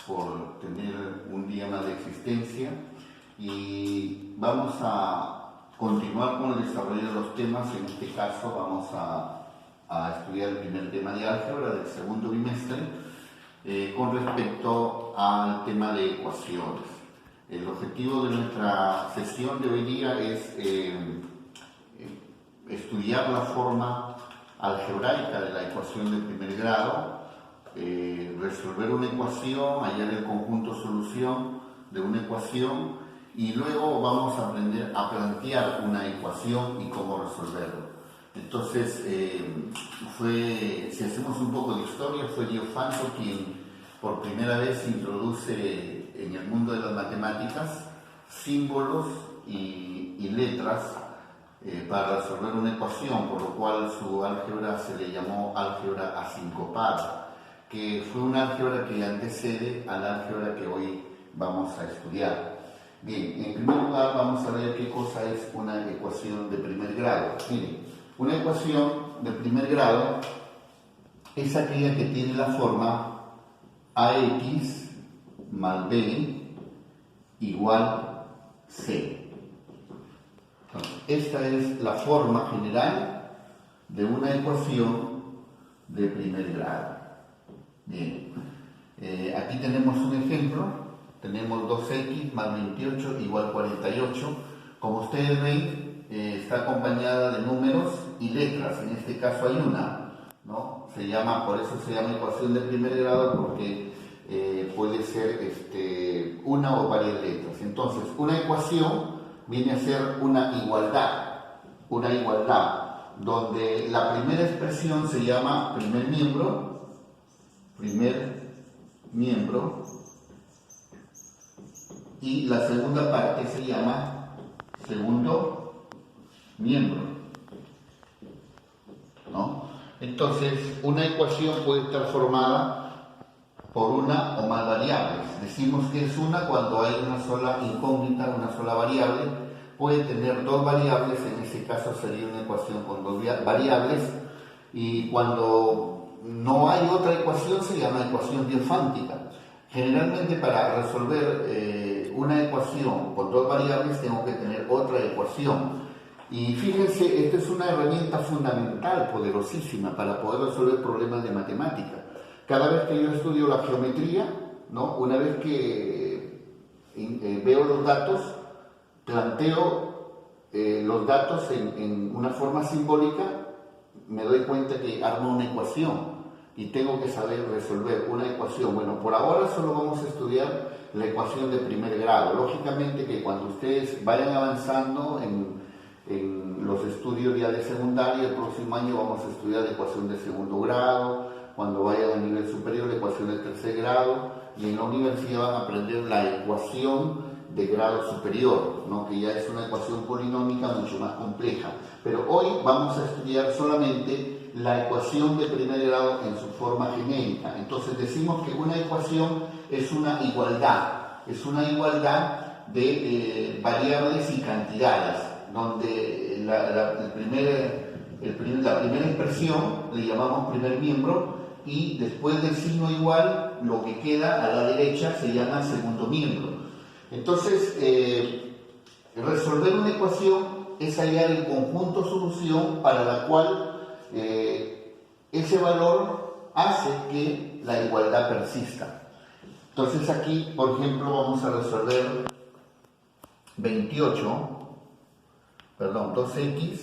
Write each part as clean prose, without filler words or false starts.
por tener un día más de existencia y vamos a continuar con el desarrollo de los temas. En este caso vamos a estudiar el primer tema de álgebra del segundo bimestre con respecto al tema de ecuaciones. El objetivo de nuestra sesión de hoy día es estudiar la forma algebraica de la ecuación de primer grado, resolver una ecuación, hallar el conjunto solución de una ecuación y luego vamos a aprender a plantear una ecuación y cómo resolverlo. Entonces, si hacemos un poco de historia, fue Diofanto quien por primera vez introduce en el mundo de las matemáticas símbolos y letras para resolver una ecuación, por lo cual su álgebra se le llamó álgebra asincopada, que fue una álgebra que antecede a la álgebra que hoy vamos a estudiar. Bien, en primer lugar vamos a ver qué cosa es una ecuación de primer grado. Miren, una ecuación de primer grado es aquella que tiene la forma ax más b igual c. Entonces, esta es la forma general de una ecuación de primer grado. Bien, aquí tenemos un ejemplo, tenemos 2x más 28 igual 48. Como ustedes ven, está acompañada de números y letras. En este caso hay una, ¿no? Por eso se llama ecuación de primer grado, porque puede ser una o varias letras. Entonces, una ecuación viene a ser una igualdad, donde la primera expresión se llama primer miembro, y la segunda parte se llama segundo miembro, ¿no? Entonces, una ecuación puede estar formada por una o más variables. Decimos que es una cuando hay una sola incógnita, una sola variable. Puede tener dos variables, en ese caso sería una ecuación con dos variables, y cuando no hay otra ecuación se llama ecuación diofántica. Generalmente para resolver una ecuación con dos variables tengo que tener otra ecuación. Y fíjense, esta es una herramienta fundamental, poderosísima, para poder resolver problemas de matemática. Cada vez que yo estudio la geometría, ¿no? Una vez que veo los datos, planteo los datos en una forma simbólica, me doy cuenta que armo una ecuación y tengo que saber resolver una ecuación. Bueno, por ahora solo vamos a estudiar la ecuación de primer grado. Lógicamente que cuando ustedes vayan avanzando en los estudios ya de secundaria, el próximo año vamos a estudiar la ecuación de segundo grado, cuando vayan a nivel superior la ecuación de tercer grado, y en la universidad van a aprender la ecuación de grado superior, ¿no? Que ya es una ecuación polinómica mucho más compleja. Pero hoy vamos a estudiar solamente la ecuación de primer grado en su forma genérica. Entonces decimos que una ecuación es una igualdad de variables y cantidades, donde la primera expresión le llamamos primer miembro, y después del signo igual, lo que queda a la derecha se llama segundo miembro. Entonces, resolver una ecuación es hallar el conjunto solución para la cual ese valor hace que la igualdad persista. Entonces aquí, por ejemplo, vamos a resolver 2x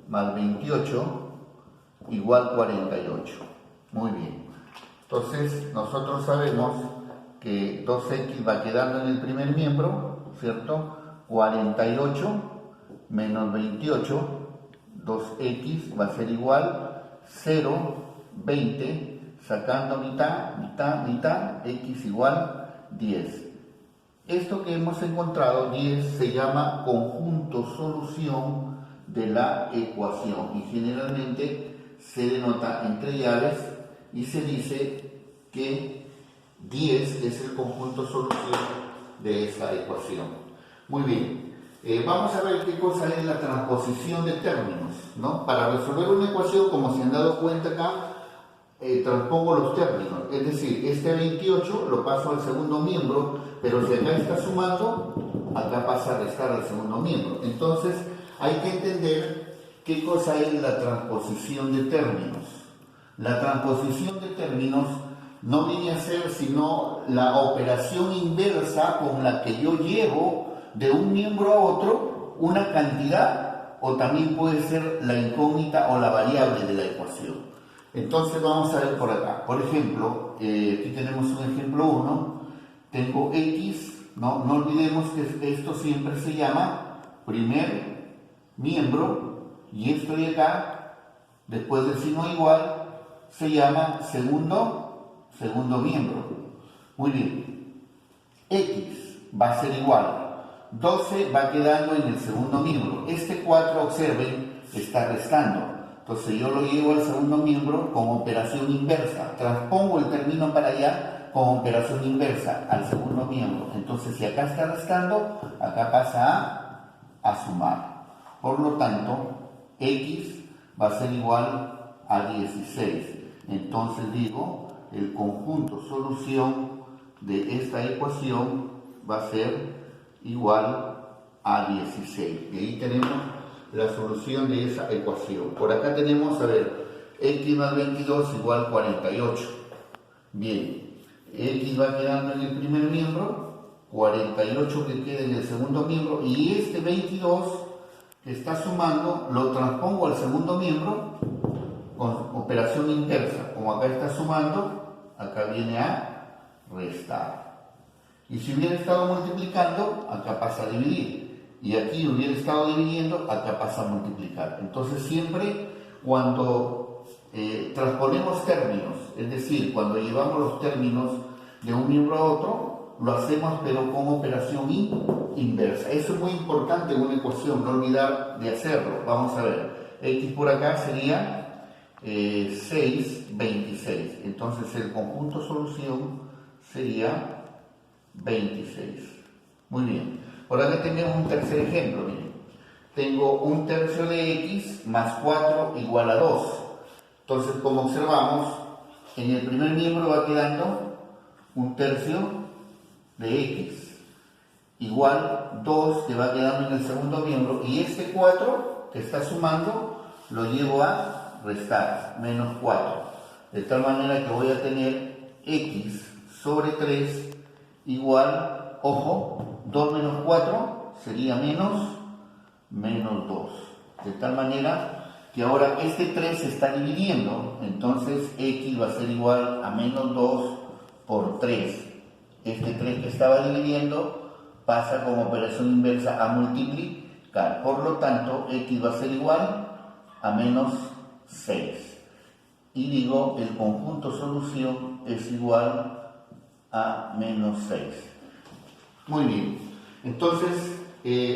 más 28 igual 48. Muy bien. Entonces, nosotros sabemos que 2x va quedando en el primer miembro, ¿cierto? 48 menos 28, 2x va a ser igual 0, 20, sacando mitad, x igual 10. Esto que hemos encontrado, 10, se llama conjunto solución de la ecuación y generalmente se denota entre llaves y se dice que 10 es el conjunto solución de esa ecuación. Muy bien, vamos a ver qué cosa es la transposición de términos, ¿no? Para resolver una ecuación, como se han dado cuenta acá, transpongo los términos, es decir, este 28 lo paso al segundo miembro, pero si acá está sumando, acá pasa a restar al segundo miembro. Entonces hay que entender qué cosa es la transposición de términos. La transposición de términos no viene a ser sino la operación inversa con la que yo llevo de un miembro a otro una cantidad, o también puede ser la incógnita o la variable de la ecuación. Entonces vamos a ver por acá. Por ejemplo, aquí tenemos un ejemplo 1. Tengo x, no olvidemos que esto siempre se llama primer miembro, y esto de acá, después del signo igual, se llama segundo miembro. Muy bien. X va a ser igual. 12 va quedando en el segundo miembro. Este 4, observen, está restando. Entonces yo lo llevo al segundo miembro con operación inversa. Transpongo el término para allá con operación inversa al segundo miembro. Entonces si acá está restando, acá pasa a sumar. Por lo tanto, X va a ser igual a 16. Entonces digo, el conjunto solución de esta ecuación va a ser igual a 16. Y ahí tenemos la solución de esa ecuación. Por acá tenemos, a ver, x más 22 igual 48. Bien, x va quedando en el primer miembro, 48 que queda en el segundo miembro, y este 22 que está sumando lo transpongo al segundo miembro con operación inversa. Como acá está sumando, acá viene a restar. Y si hubiera estado multiplicando, acá pasa a dividir. Y aquí hubiera estado dividiendo, acá pasa a multiplicar. Entonces siempre cuando transponemos términos, es decir, cuando llevamos los términos de un miembro a otro, lo hacemos pero con operación inversa. Eso es muy importante en una ecuación, no olvidar de hacerlo. Vamos a ver, x por acá sería 6, 26. Entonces el conjunto solución sería 26. Muy bien. Por acá tenemos un tercer ejemplo, miren. Tengo un tercio de x más 4 igual a 2. Entonces, como observamos, en el primer miembro va quedando un tercio de x igual 2 que va quedando en el segundo miembro, y este 4 que está sumando lo llevo a restar, menos 4. De tal manera que voy a tener x sobre 3 igual, ojo, 2 menos 4 sería menos 2. De tal manera que ahora este 3 se está dividiendo, entonces x va a ser igual a menos 2 por 3. Este 3 que estaba dividiendo pasa como operación inversa a multiplicar. Por lo tanto, x va a ser igual a menos 6. Y digo, el conjunto solución es igual a menos 6. Muy bien, entonces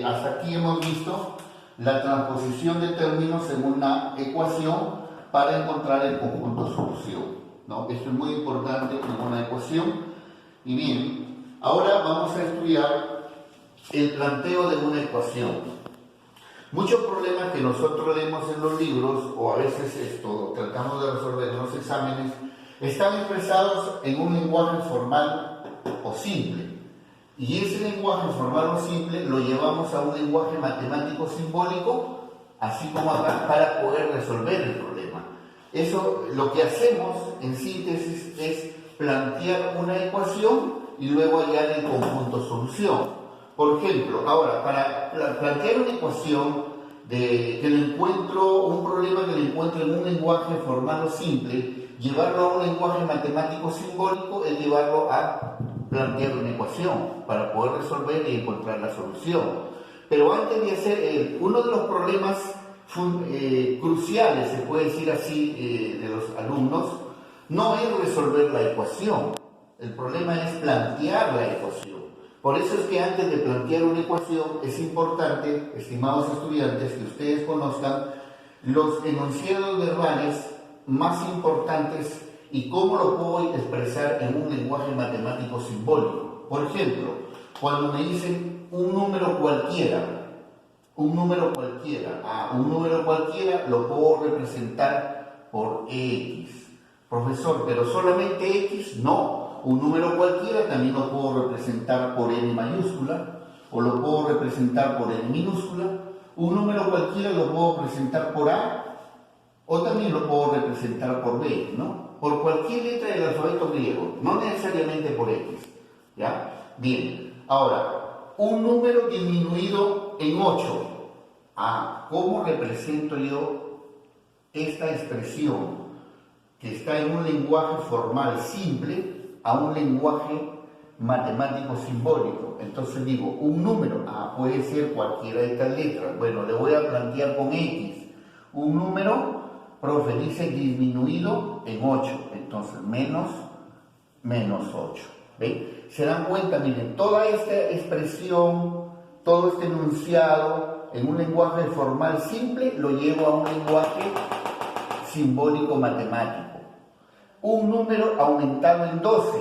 hasta aquí hemos visto la transposición de términos en una ecuación para encontrar el conjunto solución, ¿no? Esto es muy importante en una ecuación. Y bien, ahora vamos a estudiar el planteo de una ecuación. Muchos problemas que nosotros leemos en los libros, o a veces esto tratamos de resolver en los exámenes, están expresados en un lenguaje formal o simple. Y ese lenguaje formal o simple lo llevamos a un lenguaje matemático simbólico, así como acá, para poder resolver el problema. Eso, lo que hacemos en síntesis es plantear una ecuación y luego hallar el conjunto solución. Por ejemplo, ahora, para plantear una ecuación un problema que le encuentro en un lenguaje formal o simple, llevarlo a un lenguaje matemático simbólico es llevarlo a plantear una ecuación para poder resolver y encontrar la solución. Pero antes de hacer, uno de los problemas cruciales, se puede decir así, de los alumnos, no es resolver la ecuación. El problema es plantear la ecuación. Por eso es que antes de plantear una ecuación es importante, estimados estudiantes, que ustedes conozcan los enunciados verbales más importantes y cómo lo puedo expresar en un lenguaje matemático simbólico. Por ejemplo, cuando me dicen un número cualquiera lo puedo representar por x. Profesor, pero solamente X, no. Un número cualquiera también lo puedo representar por N mayúscula o lo puedo representar por N minúscula. Un número cualquiera lo puedo presentar por A o también lo puedo representar por B, ¿no? Por cualquier letra del alfabeto griego, no necesariamente por X, ¿ya? Bien, ahora, un número disminuido en 8. ¿Cómo represento yo esta expresión que está en un lenguaje formal simple a un lenguaje matemático simbólico? Entonces digo, un número, puede ser cualquiera de estas letras. Bueno, le voy a plantear con X. Un número, profe, dice disminuido en 8. Entonces, menos 8. ¿Ven? Se dan cuenta, miren, toda esta expresión, todo este enunciado en un lenguaje formal simple lo llevo a un lenguaje simbólico matemático. Un número aumentado en 12.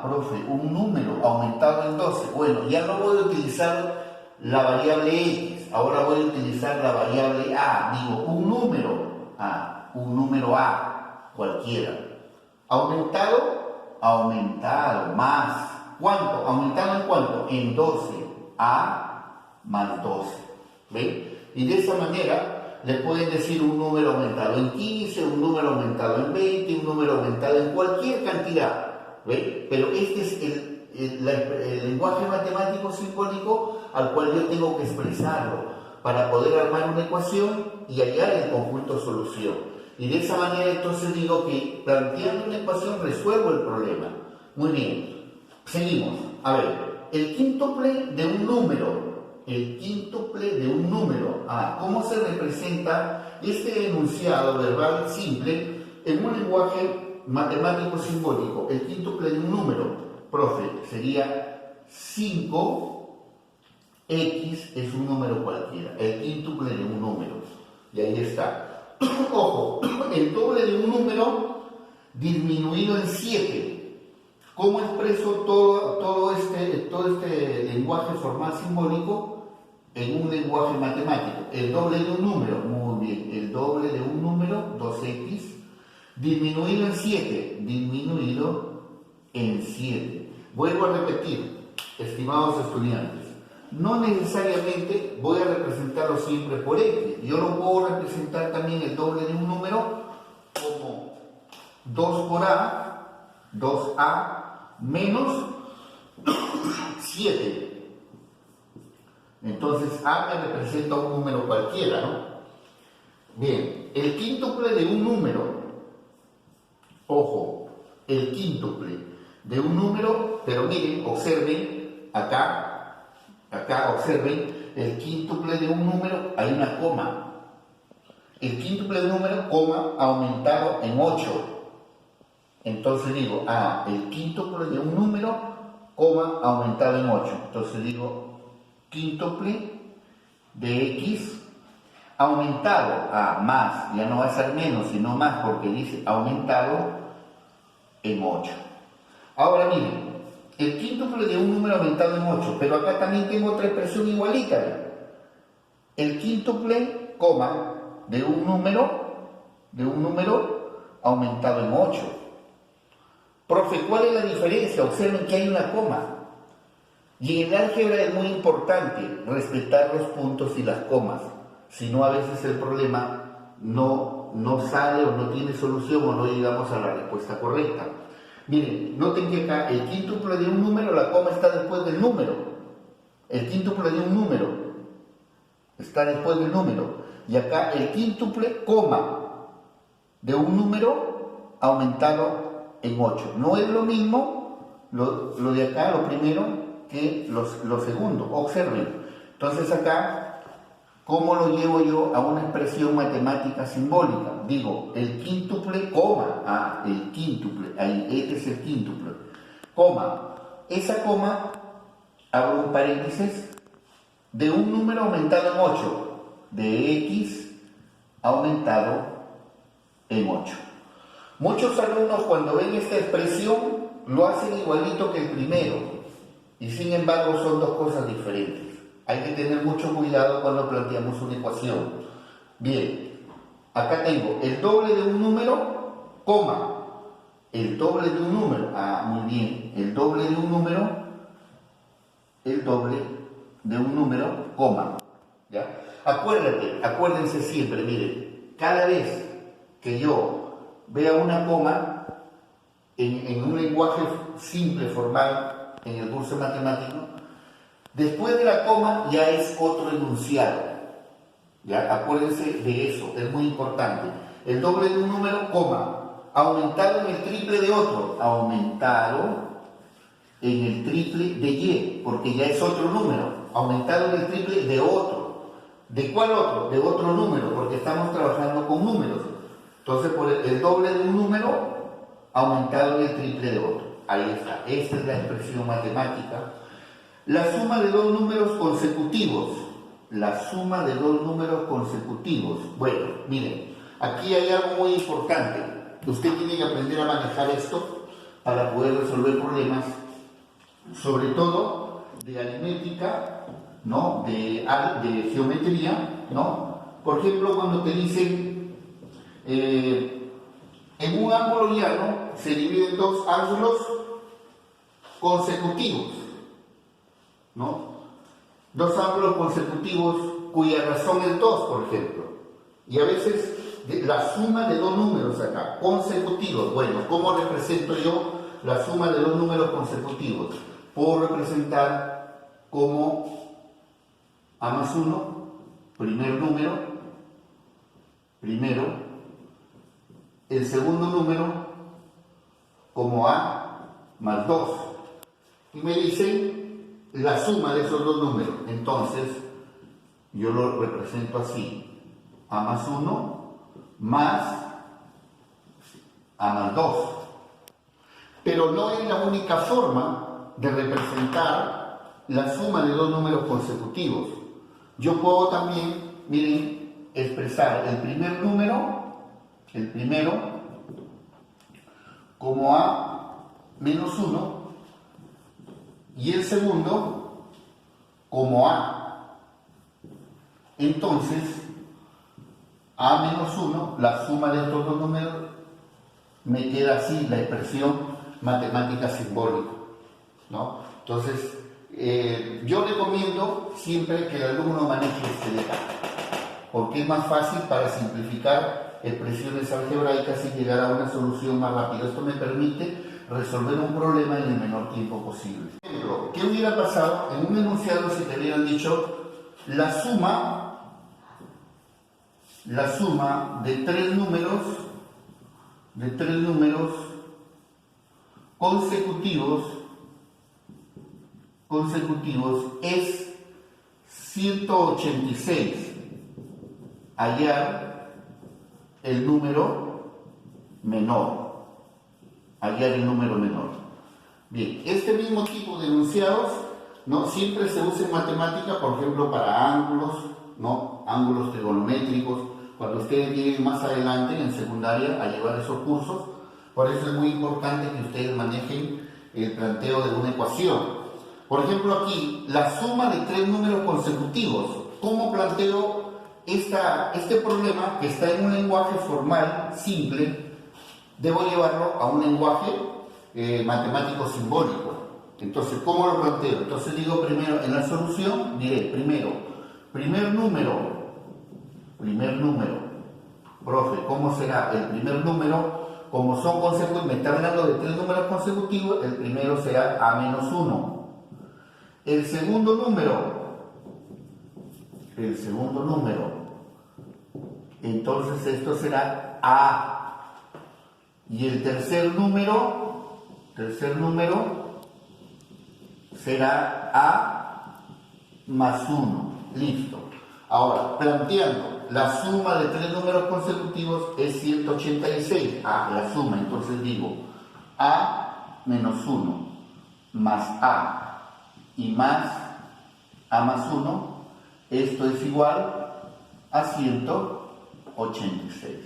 Profe, un número aumentado en 12. Bueno, ya no voy a utilizar la variable X, ahora voy a utilizar la variable A. Digo, un número A, cualquiera. Aumentado, más. ¿Cuánto? ¿Aumentado en cuánto? En 12. A más 12. ¿Ven? Y de esa manera le pueden decir un número aumentado en 15, un número aumentado en 20, un número aumentado en cualquier cantidad. ¿Ven? Pero este es el lenguaje matemático simbólico al cual yo tengo que expresarlo para poder armar una ecuación y hallar el conjunto solución. Y de esa manera entonces digo que planteando una ecuación resuelvo el problema. Muy bien, seguimos. A ver, el quíntuple de un número. ¿Cómo se representa este enunciado verbal simple en un lenguaje matemático simbólico? El quíntuple de un número, profe, sería 5. X es un número cualquiera, el quíntuple de un número. Y ahí está. Ojo, el doble de un número disminuido en 7. ¿Cómo expreso todo este lenguaje formal simbólico en un lenguaje matemático? El doble de un número, muy bien, el doble de un número, 2x, disminuido en 7. Vuelvo a repetir, estimados estudiantes, no necesariamente voy a representarlo siempre por X. Yo lo puedo representar también el doble de un número como 2 por A, 2A menos 7. Entonces A me representa un número cualquiera, ¿no? Bien, el quíntuple de un número, ojo, el quíntuple de un número, pero miren, observen, acá observen, el quíntuple de un número, hay una coma. El quíntuple de un número, coma, aumentado en 8. Entonces digo, el quíntuple de un número, coma, aumentado en 8. Entonces digo, quíntuple de X, aumentado, más, ya no va a ser menos, sino más, porque dice aumentado en 8. Ahora miren, el quíntuple de un número aumentado en 8, pero acá también tengo otra expresión igualita. El quíntuple, coma, de un número aumentado en 8. Profe, ¿cuál es la diferencia? Observen que hay una coma. Y en el álgebra es muy importante respetar los puntos y las comas. Si no, a veces el problema no sale o no tiene solución o no llegamos a la respuesta correcta. Miren, noten que acá el quíntuple de un número, la coma está después del número. El quíntuple de un número está después del número. Y acá el quíntuple, coma, de un número aumentado en 8. No es lo mismo lo de acá, lo primero, que lo segundo. Observen. Entonces acá, ¿cómo lo llevo yo a una expresión matemática simbólica? Digo, el quíntuple, coma, el quíntuple, ahí, este es el quíntuple, coma, esa coma, abro un paréntesis, de un número aumentado en 8, de X aumentado en 8. Muchos alumnos cuando ven esta expresión lo hacen igualito que el primero, y sin embargo son dos cosas diferentes. Hay que tener mucho cuidado cuando planteamos una ecuación. Bien, acá tengo el doble de un número, coma, el doble de un número, muy bien, el doble de un número, coma, ¿ya? Acuérdense siempre, miren, cada vez que yo vea una coma en un lenguaje simple, formal, en el curso matemático, después de la coma ya es otro enunciado, ¿ya? Acuérdense de eso, es muy importante. El doble de un número, coma, aumentado en el triple de otro, aumentado en el triple de Y, porque ya es otro número, aumentado en el triple de otro. ¿De cuál otro? De otro número, porque estamos trabajando con números. Entonces, por el doble de un número, aumentado en el triple de otro. Ahí está, esta es la expresión matemática. La suma de dos números consecutivos. La suma de dos números consecutivos. Bueno, miren, aquí hay algo muy importante. Usted tiene que aprender a manejar esto para poder resolver problemas, sobre todo de aritmética, ¿no? de geometría, ¿no? Por ejemplo, cuando te dicen en un ángulo llano se dividen dos ángulos consecutivos, ¿no? Dos ángulos consecutivos cuya razón es 2, por ejemplo. Y a veces la suma de dos números acá, consecutivos. Bueno, ¿cómo represento yo la suma de dos números consecutivos? Puedo representar como A más 1, primer número, primero, el segundo número como A más 2. Y me dicen la suma de esos dos números. Entonces, yo lo represento así. A más 1 más A más 2. Pero no es la única forma de representar la suma de dos números consecutivos. Yo puedo también, miren, expresar el primer número, el primero, como A menos 1 y el segundo como A. Entonces, A menos 1, la suma de estos dos números, me queda así la expresión matemática simbólica, ¿no? Entonces, yo recomiendo siempre que el alumno maneje este detalle, porque es más fácil para simplificar expresiones algebraicas y llegar a una solución más rápida. Esto me permite resolver un problema en el menor tiempo posible. Por ejemplo, ¿qué hubiera pasado en un enunciado si te hubieran dicho la suma de tres números consecutivos es 186? Hallar el número menor. Bien, este mismo tipo de enunciados, ¿no? Siempre se usa en matemática, por ejemplo, para ángulos, ¿no? Ángulos trigonométricos. Cuando ustedes lleguen más adelante en secundaria a llevar esos cursos, por eso es muy importante que ustedes manejen el planteo de una ecuación. Por ejemplo, aquí, la suma de tres números consecutivos. ¿Cómo planteo este problema que está en un lenguaje formal, simple? Debo llevarlo a un lenguaje matemático simbólico. Entonces, ¿cómo lo planteo? Entonces digo primero, en la solución, diré primero, primer número. Profe, ¿cómo será? El primer número, como son consecutivos, me está hablando de tres números consecutivos, el primero será A menos 1. El segundo número, entonces esto será A. Y el tercer número será A más 1. Listo. Ahora, planteando, la suma de tres números consecutivos es 186. La suma, entonces digo A menos 1 más A y más A más 1, esto es igual a 186.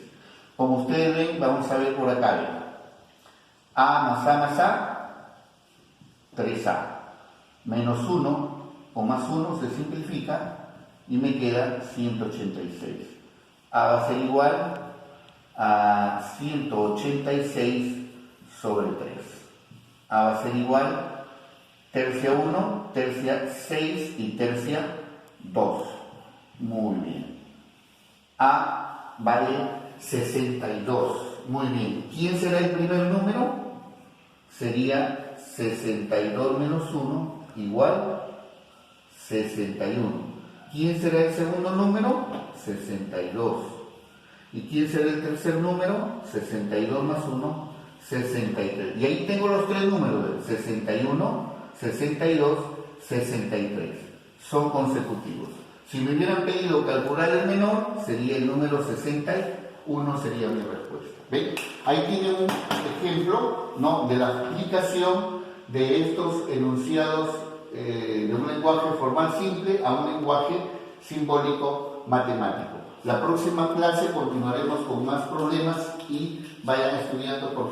Como ustedes ven, vamos a ver por acá. A más A, 3A. Menos 1 o más 1 se simplifica y me queda 186. A va a ser igual a 186 sobre 3. A va a ser igual tercia 1, tercia 6 y tercia 2. Muy bien. A vale 62. Muy bien. ¿Quién será el primer número? Sería 62 menos 1 igual 61. ¿Quién será el segundo número? 62. ¿Y quién será el tercer número? 62 más 1, 63. Y ahí tengo los tres números, 61, 62, 63. Son consecutivos. Si me hubieran pedido calcular el menor, sería el número 61, sería mi respuesta. ¿Ven? Ahí tienen un ejemplo, ¿no?, de la aplicación de estos enunciados de un lenguaje formal simple a un lenguaje simbólico matemático. La próxima clase continuaremos con más problemas y vayan estudiando por favor.